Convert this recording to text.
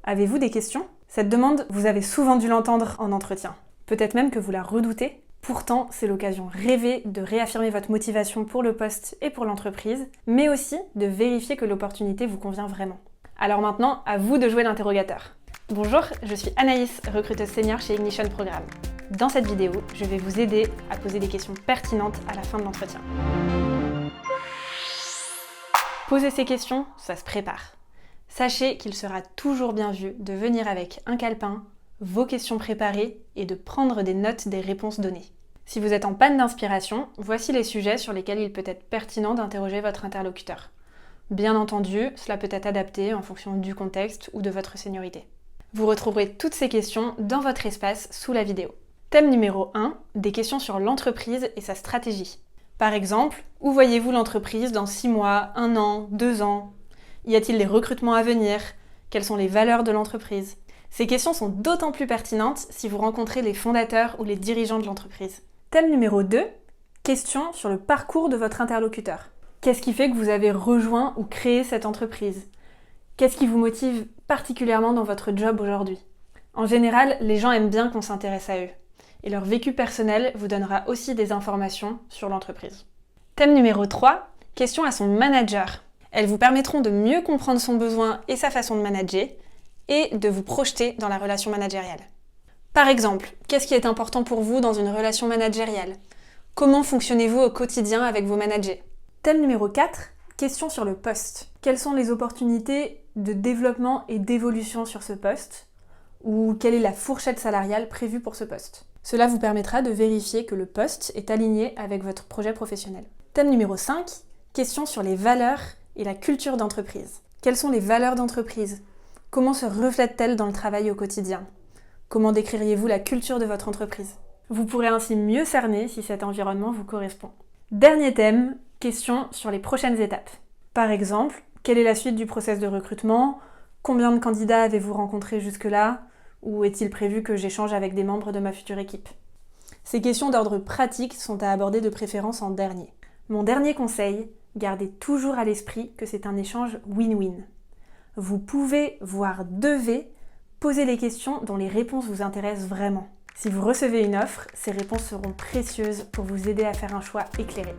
Avez-vous des questions? Cette demande, vous avez souvent dû l'entendre en entretien. Peut-être même que vous la redoutez. Pourtant, c'est l'occasion rêvée de réaffirmer votre motivation pour le poste et pour l'entreprise, mais aussi de vérifier que l'opportunité vous convient vraiment. Alors maintenant, à vous de jouer l'interrogateur. Bonjour, je suis Anaïs, recruteuse senior chez Ignition Programme. Dans cette vidéo, je vais vous aider à poser des questions pertinentes à la fin de l'entretien. Poser ces questions, ça se prépare. Sachez qu'il sera toujours bien vu de venir avec un calepin, vos questions préparées et de prendre des notes des réponses données. Si vous êtes en panne d'inspiration, voici les sujets sur lesquels il peut être pertinent d'interroger votre interlocuteur. Bien entendu, cela peut être adapté en fonction du contexte ou de votre seniorité. Vous retrouverez toutes ces questions dans votre espace sous la vidéo. Thème numéro 1, des questions sur l'entreprise et sa stratégie. Par exemple, où voyez-vous l'entreprise dans 6 mois, 1 an, 2 ans? Y a-t-il des recrutements à venir? Quelles sont les valeurs de l'entreprise? Ces questions sont d'autant plus pertinentes si vous rencontrez les fondateurs ou les dirigeants de l'entreprise. Thème numéro 2, questions sur le parcours de votre interlocuteur. Qu'est-ce qui fait que vous avez rejoint ou créé cette entreprise? Qu'est-ce qui vous motive particulièrement dans votre job aujourd'hui? En général, les gens aiment bien qu'on s'intéresse à eux. Et leur vécu personnel vous donnera aussi des informations sur l'entreprise. Thème numéro 3, questions à son manager. Elles vous permettront de mieux comprendre son besoin et sa façon de manager et de vous projeter dans la relation managériale. Par exemple, qu'est-ce qui est important pour vous dans une relation managériale? Comment fonctionnez-vous au quotidien avec vos managers? Thème numéro 4, questions sur le poste. Quelles sont les opportunités de développement et d'évolution sur ce poste? Ou quelle est la fourchette salariale prévue pour ce poste? Cela vous permettra de vérifier que le poste est aligné avec votre projet professionnel. Thème numéro 5, questions sur les valeurs et la culture d'entreprise. Quelles sont les valeurs d'entreprise? Comment se reflètent-elles dans le travail au quotidien? Comment décririez-vous la culture de votre entreprise? Vous pourrez ainsi mieux cerner si cet environnement vous correspond. Dernier thème, questions sur les prochaines étapes. Par exemple, quelle est la suite du process de recrutement? Combien de candidats avez-vous rencontrés jusque-là? Ou est-il prévu que j'échange avec des membres de ma future équipe? Ces questions d'ordre pratique sont à aborder de préférence en dernier. Mon dernier conseil, gardez toujours à l'esprit que c'est un échange win-win. Vous pouvez, voire devez, poser les questions dont les réponses vous intéressent vraiment. Si vous recevez une offre, ces réponses seront précieuses pour vous aider à faire un choix éclairé.